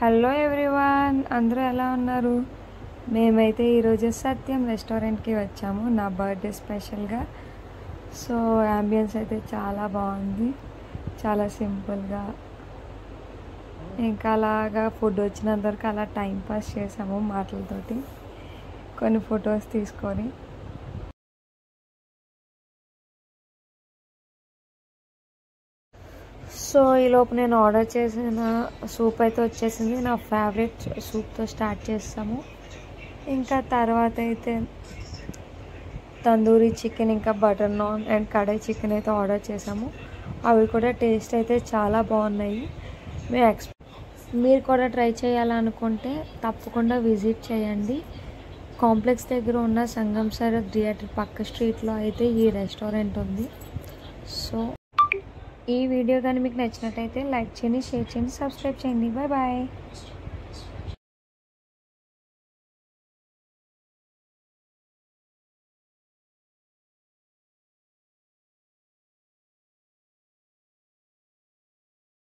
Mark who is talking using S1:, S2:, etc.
S1: Hello everyone, అందరూ ఎలా ఉన్నారు? మేమైతే ఈరోజు సత్యం రెస్టారెంట్కి వచ్చాము నా బర్త్డే స్పెషల్గా. సో యాంబియన్స్ అయితే చాలా బాగుంది, చాలా సింపుల్గా. ఇంకా అలాగా ఫుడ్ వచ్చినంత వరకు అలా టైంపాస్ చేసాము మాటలతోటి, కొన్ని ఫొటోస్ తీసుకొని. సో ఈలోపు నేను ఆర్డర్ చేసిన సూప్ అయితే వచ్చేసింది. నా ఫేవరెట్ సూప్తో స్టార్ట్ చేస్తాము. ఇంకా తర్వాత అయితే తందూరి చికెన్, ఇంకా butter non and kadai chicken అయితే ఆర్డర్ చేసాము. అవి కూడా టేస్ట్ అయితే చాలా బాగున్నాయి. మీరు కూడా ట్రై చేయాలనుకుంటే తప్పకుండా విజిట్ చేయండి. కాంప్లెక్స్ దగ్గర ఉన్న సంగం సార్ థియేటర్ పక్క స్ట్రీట్లో అయితే ఈ రెస్టారెంట్ ఉంది. సో ఈ వీడియో కానీ మీకు నచ్చినట్టయితే లైక్ చేయండి, షేర్ చేయండి, సబ్స్క్రైబ్ చేయండి. Bye bye.